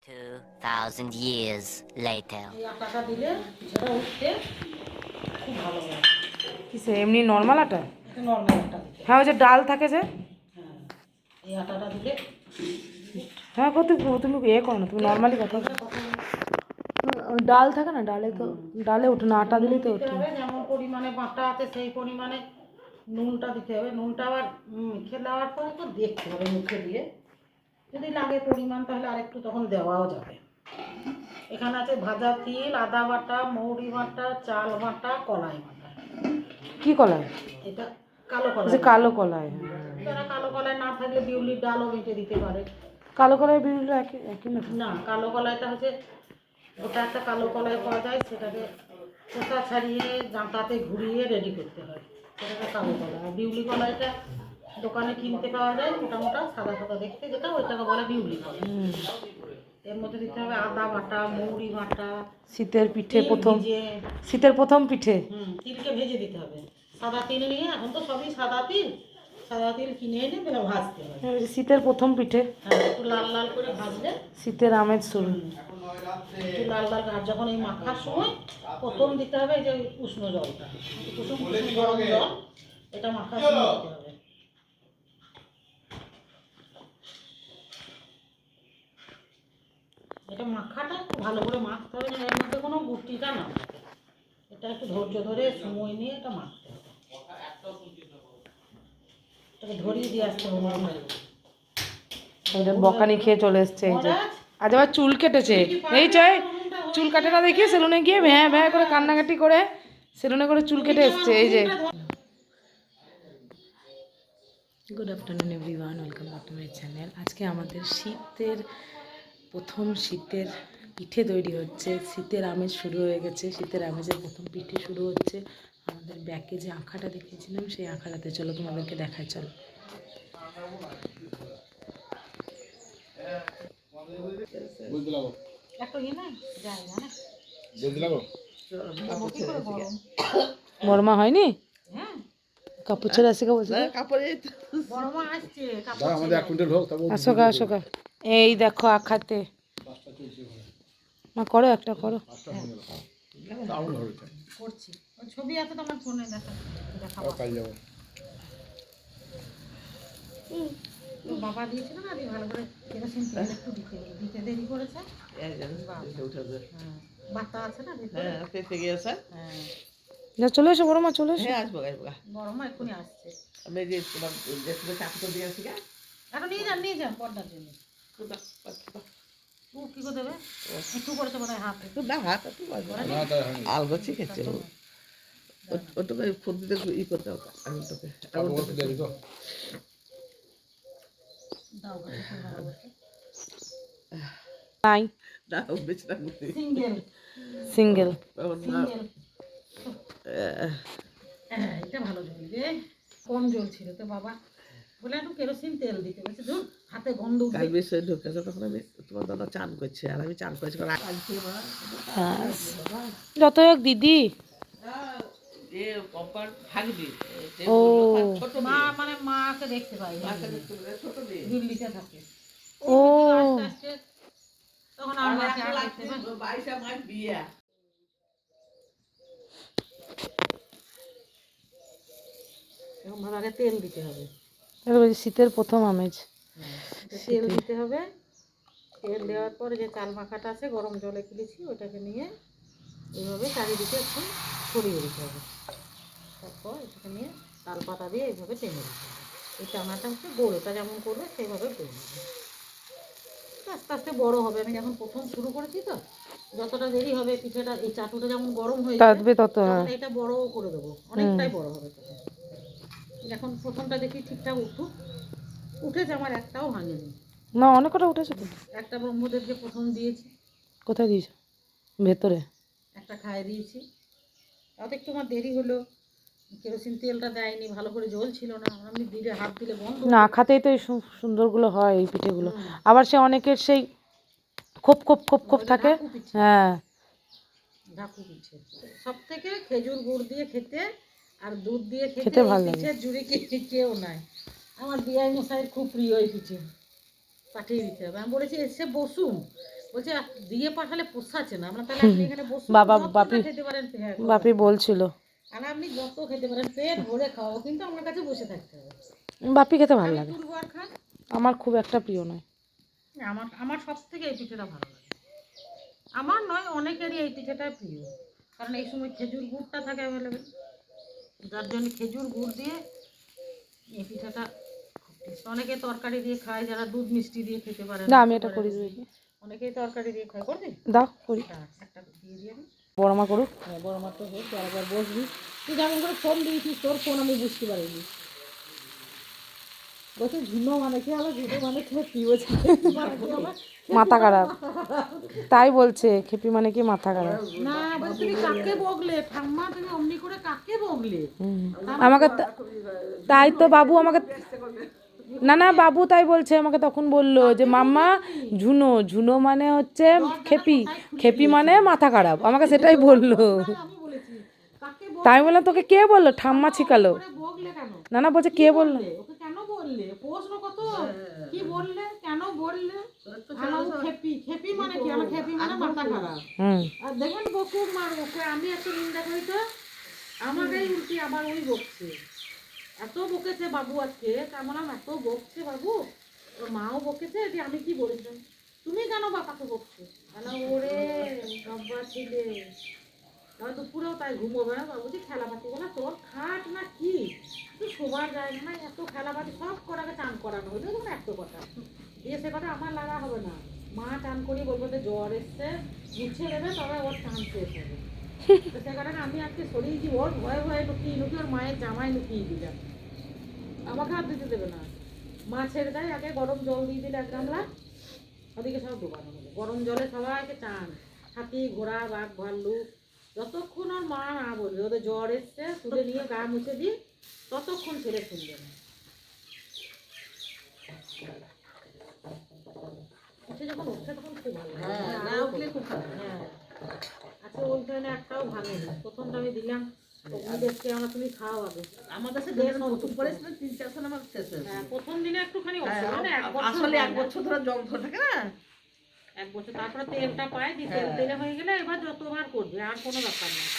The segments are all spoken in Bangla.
2,000 years later. এই আটাটা দিলে পিঠাটা উঠতে খুব ভালো হয়। কিসে এমনি নর্মাল আটা? এটা নর্মাল আটা দিতে। হ্যাঁ ওই যে ডাল থাকে যে, হ্যাঁ, এই আটাটা দিলে হ্যাঁ কত তুমি ইয়ে করো না, তুমি নর্মালি কথা ডাল থাকে না, ডালে তো ডালে ওঠে না, আটা দিলেই তো দিতে ওঠে। হবে। যেমন পরিমাণে বাটা আছে সেই পরিমাণে নুনটা দিতে হবে। নুনটা আবার মেখে দেওয়ার পরে তো দেখতে হবে মুখে দিয়ে, যদি লাগে পরিমাণ তাহলে আরেকটু তখন দেওয়াও যাবে। এখানে আছে ভাজা তিল, আদা বাটা, মৌরি বাটা, চাল বাটা, কলাই বাটা। কি কলাই? এটা কালো যে কলাই। কালো কলাই, হ্যাঁ। যারা কালো কলাই না থাকলে বিউলির ডালও বেটে দিতে পারে। কালো কলাই বিউলিটা একই একই না? না, কালো কলাইটা হচ্ছে গোটা একটা কালো কলাই পাওয়া যায়, সেটাকে খোসা ছাড়িয়ে ডাঁটাতে ঘুরিয়ে রেডি করতে হয়, সেটাকে কালো কলাই। আর বিউলি কলাইটা দোকানে কিনতে পাওয়া যায়, মোটা মোটা সাদা সাদা দেখতে, যেটা ওইটাকে বলে বিউলি কলাই। এর মধ্যে দিতে হবে আদা বাটা, মৌরি বাটা, শীতের পিঠে তিল প্রথম, ভিজে। শীতের প্রথম পিঠে। তিলকে ভেজে দিতে হবে। সাদা তিল নিয়ে, এখন তো সবই সাদা তিল, সাদা তিল কিনে এনে বেলা ভাজতে হবে। শীতের প্রথম পিঠে, হ্যাঁ, একটু লাল লাল করে ভাজলে শীতের আমেজ শুরু। একটু লাল লাল। আর যখন এই মাখার সময় প্রথম দিতে হবে এই যে উষ্ণ জলটা, কুসুম কুসুম গরম জল, এটা মাখার সময় দিতে হবে। এটা মাখাটা খুব ভালো করে মাখতে হবে, যেন এর মধ্যে কোনো গুটিটা না থাকে। এটা একটু ধৈর্য ধরে সময় নিয়ে এটা মাখতে হবে। এটাকে ধরিয়ে দিয়ে আসতে হবে। বকানি খেয়ে চলে এসছে এই যে, আজ আবার চুল কেটেছে। এই চাই চুল কাটে না দেখি, সেলুনে গিয়ে ভ্যাঁ ভ্যাঁ করে কান্নাকাটি করে সেলুনে করে চুল কেটে এসছে এই যে। Good afternoon everyone, welcome back to my channel. আজকে আমাদের শীতের প্রথম শীতের পিঠে তৈরি হচ্ছে। শীতের আমেজ শুরু হয়ে গেছে, শীতের আমেজের প্রথম পিঠে শুরু হচ্ছে। আমাদের ব্যাকে যে আঁখাটা দেখিয়েছিলাম সেই আঁখাটাতে চলো তোমাদেরকে দেখায়, চলো। বর্মা হয়নি, কাপড় ছেড়ে আসে আসো গা আসো গা। এই দেখো আখাতে মা করো, একটা করো। করছি, ছবি আছে তো আমার ফোনে, দেখাবো। বাবা দিয়েছিল না, ভালো করে কেরোসিন তেল একটু দিতে দেরি করেছে। বাতা আছে না ভিতরে, পেঁপে গিয়েছে। হ্যাঁ, যা চলে এসো বড় মা, চলে এসো। বড় মা এক্ষুনি আসছে। আমি যে তোমার চাকু দিয়ে আসি, এখন নিয়ে যান পর্দার জন্য। ও কি করে দেবে, একটু করেছে বোধ হয় হাতে, না হাত একটু আলগো শিখেছে ওটাকে ফোন দিতে ই করতে হবে। আমি তোকে নাই সিঙ্গেল সিঙ্গেল। এটা ভালো জ্বলবে, কম জ্বলছিল তো বাবা বলে একটু কেরোসিন তেল দিতে বলছে, ধুর হাতে গন্ধ উঠবে। কাল বিষয়ে ঢুকেছে, তখন আমি তোমার দাদা চান করছে আর আমি চান করেছি। যত হোক দিদি, ও মা মানে মাকে দেখতে পাই, দিল্লিতে থাকে। ও তখন আর মাকে আর দেখতে পাই। এখন ভালো আগে তেল দিতে হবে। শীতের প্রথম আমেজ। তেল দিতে হবে। তেল দেওয়ার পরে যে চাল মাখাটা আছে গরম জলে তুলেছি, ওটাকে নিয়ে এইভাবে চারিদিকে একটু ছড়িয়ে দিতে হবে। তারপর এটাকে নিয়ে তাল পাতা দিয়ে এইভাবে টেনে দিতে হবে। এই টানাটা হচ্ছে গোলটা যেমন করবে সেইভাবে করে নেবে। আস্তে আস্তে বড় হবে। আমি যখন প্রথম শুরু করেছি তো, যতটা দেরি হবে পিঠেটা, এই চাটুটা যেমন গরম হয়ে যাবে তত তখন এটা বড় করে দেবো, অনেকটাই বড় হবে তখন। এখন প্রথমটা দেখি ঠিকঠাক উঠেছে, আমার একটাও ভাঙেনি। না অনেক কটা উঠেছে তো। একটা ব্রহ্মদেবকে প্রথম দিয়েছি। কোথায় দিয়েছো? ভেতরে একটা খাইয়ে দিয়েছি, তাতে একটু আমার দেরি হলো, কেরোসিন তেলটা দেয়নি, ভালো করে জল ছিল না। আমি দিলে হাত দিলে বন্ধ না খাতেই তো এই সুন্দরগুলো হয় এই পিঠেগুলো। আবার সে অনেকের সেই খোপ খোপ খোপ খোপ থাকে। হ্যাঁ, ঢাকু পিঠে সব থেকে খেজুর গুড় দিয়ে খেতে আর দুধ দিয়ে খেতে ভালো লাগে। পিঠের জুড়ে কেউ নাই। আমার বিআই মশাইয়ের খুব প্রিয় এই পিঠে, পাঠিয়ে দিতে হবে। আমি বলেছি এসে বসুন, বলছে দিয়ে পাঠালে পোষাচ্ছে না, আমরা তাহলে আপনি এখানে বসে বাবা যত না বাপি খেতে পারেন হ্যাঁ, বাপি বলছিল আর আপনি যত খেতে পারেন পেট ভরে খাওয়াবো, কিন্তু আমার কাছে বসে থাকতে হবে। বাপি খেতে ভালো আমি লাগে, তুলবো আর খান। আমার খুব একটা প্রিয় নয়। আমার আমার সব থেকে এই পিঠেটা ভালো লাগে। আমার নয়, অনেকেরই এই পিঠেটা প্রিয়, কারণ এই সময় খেজুর গুড়টা থাকে অ্যাভেলেবেল, যার জন্য খেজুর গুড় দিয়ে এই পিঠাটা খুব টেস্ট। অনেকে তরকারি দিয়ে খায়, যারা দুধ মিষ্টি দিয়ে খেতে পারে না আমি এটা করি দিই, অনেকেই তরকারি দিয়ে খায়। করবি? দাও করি, একটা দিয়ে দিয়ে আমি। বড় মা করুক। হ্যাঁ, বড় মাত্র হোক, একবার বসবি। তুই যেমন করে ফোন দিয়েছিস, তোর ফোন আমি বুঝতে পারিনি। বলছে ঝুনো মানে কি হবে, ঝুনো মানে কি মাথা খারাপ, তাই বলছে খেপি মানে কি মাথা খারাপ। না, বলছে তুমি কাকে বগলে ঠাম্মা, তুমি অমনি করে কাকে বগলে? আমাকে তাই তো বাবু আমাকে, না না বাবু তাই বলছে আমাকে, তখন বললো যে মাম্মা ঝুনো, ঝুনো মানে হচ্ছে খেপি, খেপি মানে মাথা খারাপ, আমাকে সেটাই বললো। আমি বলেছি কাকে তাই বললাম তোকে কে বললো, ঠাম্মা শিখালো। বগলে কেন? না না বলছে কে বললো, ওকে কেন বললে? প্রশ্ন কত, কি বললে, কেন বললে? খেপি, খেপি মানে কি? আমার খেপি মানে মাথা খারাপ। আর দেখুন বকুক মার বকুক, আমি এত নিন্দা করি তো আমাকেই উল্টি আবার ওই বকছে। এত বকেছে বাবু আজকে, কেমন এত বকছে বাবু, ওর মাও বকেছে যে আমি কি বলেছি, তুমি কেন বাবাকে বকছো? ওরে বাবা ছিলে, দুপুরেও তাই ঘুমোবে না বাবুজি, খেলাপাতি বলে তোর খাট না কি, তুই শোবার যায় না, এত খেলাপাতি সব করাকে টান করানো হলো, তখন এত কথা দিয়ে সে কথা আমার লাগা হবে না। মা টান করিয়ে বলবো যে জ্বর এসছে, মুছে দেবে, তবে ওর টান শেষ হবে। তো সে কারণে আমি আজকে সরিয়েছি, ওর ভয়ে ভয়ে লুকিয়ে লুকিয়ে ওর মায়ের জামাই লুকিয়ে দিলাম, আমাকে হাত দিতে দেবে না। মা ছেড়ে দেয়, আগে গরম জল দিয়ে দিলে এক গামলা, ওদিকে সব ডোবানো হলো গরম জলে, সবাইকে চান, হাতি ঘোড়া বাঘ ভাল্লুক, যতক্ষণ আর মা না বলবে ওদের জ্বর এসছে তুলে নিয়ে গা মুছে দিই, ততক্ষণ ছেলে শুনবে না। উঠে যখন উঠে তখন খুব ভালো লাগে। হ্যাঁ, উঠলে খুব ভালো। হ্যাঁ, আচ্ছা ওই ট্রেনে একটাও ভাঙেনি, প্রথমটা আমি দিলাম দেখতে, আমরা তুমি খাও আগে, আমার কাছে প্রথম দিনে একটুখানি আসলে 1 বছর ধরে জল থাকে না, 1 বছর, তারপরে তেলটা পাই দি, তেল তেলে হয়ে গেলে এবার যতবার করবে আর কোনো ব্যাপার নেই।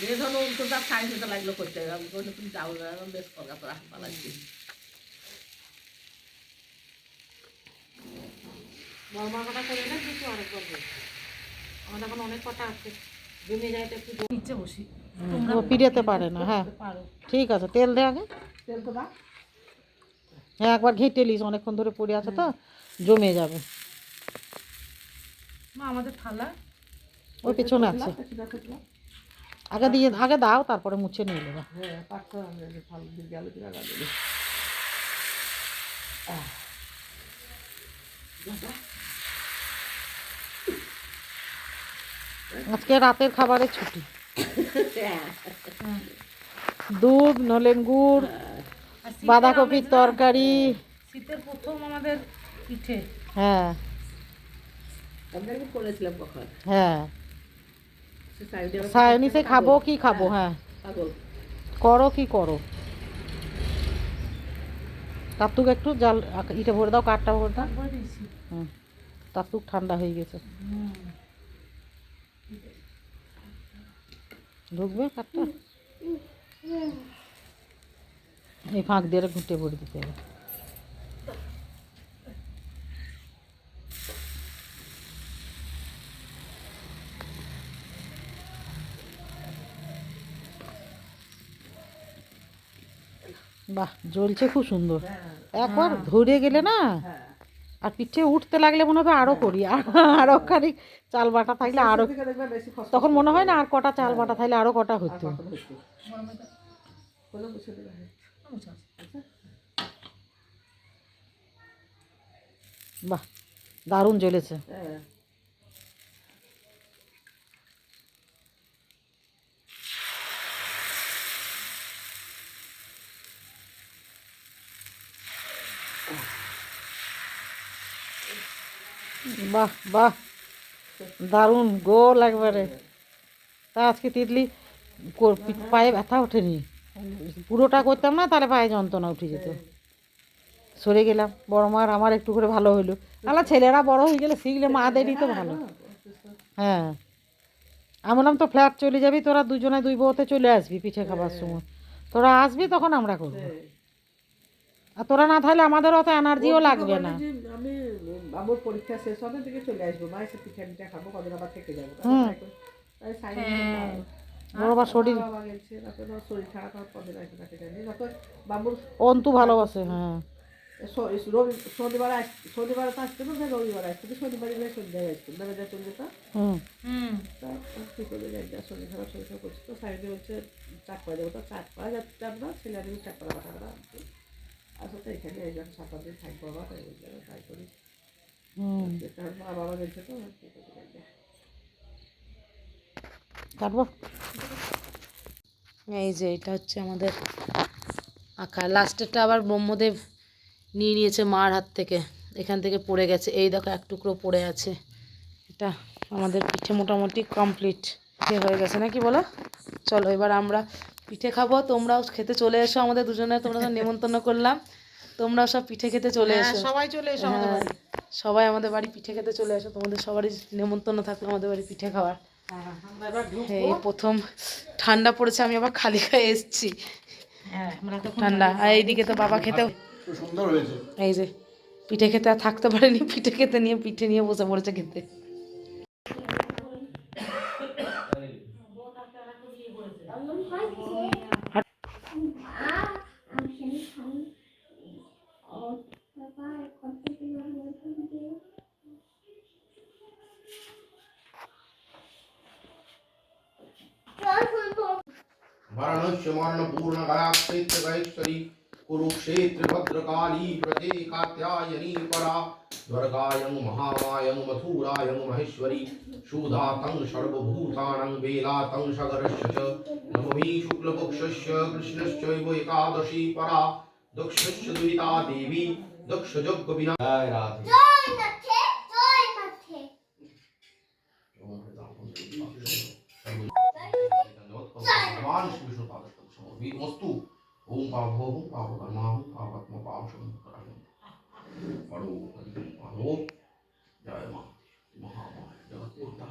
যে ধরো উল্টোটা খাই সেটা লাগলো করতে হবে, আমি বলছি তুমি যাও না, বেশ করা তো রাখবা লাগবে। বর্মা কটা করে না কিছু আরেকবার বলছি, আমার এখন অনেক কথা আছে, জমে যায় তো একটু নিচে বসি, ও পিড়েতে পারে না। হ্যাঁ ঠিক আছে, তেল দে আগে, তেল তো দাও। হ্যাঁ একবার ঘেঁটে লিস, অনেকক্ষণ ধরে পড়ে আছে তো জমে যাবে। আমাদের থালা ওই পেছনে আছে, আগে দিয়ে আগে দাও, তারপরে মুছে নিয়ে নেবে। আজকে রাতের খাবারে ছুটি, দুধ নলেন গুড়, বাঁধাকপির তরকারি, শীতের প্রথম আমাদের পিঠে। হ্যাঁ করেছিলাম কখন, হ্যাঁ সায়নিসে খাবো কি খাবো, হ্যাঁ করো কি করো। তাতুক একটু জাল ইটা ভরে দাও, কাঠটা ভরে দাও। হুম, তাতুক ঠান্ডা হয়ে গেছে, ঢুকবে কাঠটা, এই ফাঁক দিয়ে ঘুঁটে ভরে দিতে হবে। বাহ জ্বলছে খুব সুন্দর, একবার ধরে গেলে না, আর পিঠে উঠতে লাগলে মনে হবে আরো করি, আরো খানিক চাল বাটা থাকলে আরো, তখন মনে হয় না আর কটা চাল বাটা থাকলে আরো কটা হতো। বাহ দারুণ জ্বলেছে। বাহ বাহ দারুণ গোল একবারে। তা আজকে তিতলি পায়ে ব্যথা ওঠেনি, পুরোটা করতাম না তাহলে পায়ে যন্ত্রণা উঠে যেত, সরে গেলাম, বড় মার আমার একটু করে ভালো হলো, তাহলে ছেলেরা বড় হয়ে গেলে শিখলে মাদেরই তো ভালো। হ্যাঁ, আমি বললাম তো ফ্ল্যাট চলে যাবি তোরা দুজনে, দুই বউতে চলে আসবি পিঠে খাবার সময়, তোরা আসবি তখন আমরা করবো। আর তোরা না থাকলে আমাদের অত এনার্জিও লাগবে না। আমি বাবুর পরীক্ষা শেষ হবে থেকে চলে আসবো, মা এসে পিঠা পিঠা খাবো, কদিন আবার থেকে যাবো। হুম, তাই সাইড ওর আবার শরীর বাবা গেছে, তারপরে ধর শরীর খারাপ হওয়ার কদিন আসবে তাকে জানি, তারপর বাবুর অন্তু ভালোবাসে। হ্যাঁ, শনিবার তো আসতে না, রবিবার আসতে, শনিবারই গেলে সন্ধ্যায় আসতো, নেমে যা চলে যেত। হুম, তা কী করে যাই, যা শরীর খারাপ করছে, তো সাইডে হচ্ছে চাঁদপাড়া যাবো, তো চাঁদপাড়া যাচ্ছে আমরা ছেলে আমি চাঁদপাড়া পাঠা করা আনছি। আসলে তো এখানে এই জন্য 7 দিন থাকবো, আবার তাই ট্রাই করি। হুম, কারণ মা বাবা গেছে তো কী করে যাই। কাটবো। এই যে এটা হচ্ছে আমাদের আঁকা, লাস্টেরটা আবার ব্রহ্মদেব নিয়ে নিয়েছে মার হাত থেকে, এখান থেকে পড়ে গেছে, এই দেখো এক টুকরো পড়ে আছে। এটা আমাদের পিঠে মোটামুটি কমপ্লিট হয়ে গেছে নাকি বলো? চলো এবার আমরা পিঠে খাবো, তোমরাও খেতে চলে এসো আমাদের দুজনে, তোমরা তো নেমন্তন্ন করলাম, তোমরাও সব পিঠে খেতে চলে এসো। সবাই চলে এসো আমাদের হ্যাঁ, বাড়ি। সবাই আমাদের বাড়ি পিঠে খেতে চলে এসো, তোমাদের সবারই নেমন্তন্ন থাকলো আমাদের বাড়ি পিঠে খাওয়ার। আমরা এবার ঢুকবো। এই প্রথম ঠান্ডা পড়েছে, আমি আবার খালি গায়ে এসেছি, হ্যাঁ, আমরা তখন ঠান্ডা। আর এইদিকে তো বাবা খেতে, সুন্দর হয়েছে। এই যে পিঠে খেতে আর থাকতে পারেনি, পিঠে খেতে নিয়ে পিঠে নিয়ে বসে পড়েছে খেতে। वाराणस्य वर्णपूर्णगयाक्षेत्रगैश्वरी कुरुक्षेत्र भद्रकाली व्रजे कात्यायनी परा द्वारकायं महामायं मथुरायं महेश्वरी शूधातं सर्वभूतानां वेलातं सगरस्य च नवमी शुक्लपक्षस्य कृष्णश्चैव एकादशी परा दक्षस्य दुरिता देवी दक्षयज्ञविना जय राधे भगवान श्री विष्णु पादस्कंद समर्पितमस्तु। ओम पावभौम पावकर्माहं पावकत्म पावशं कराहं परो हरिमानो जय मां महामाया जगत माता।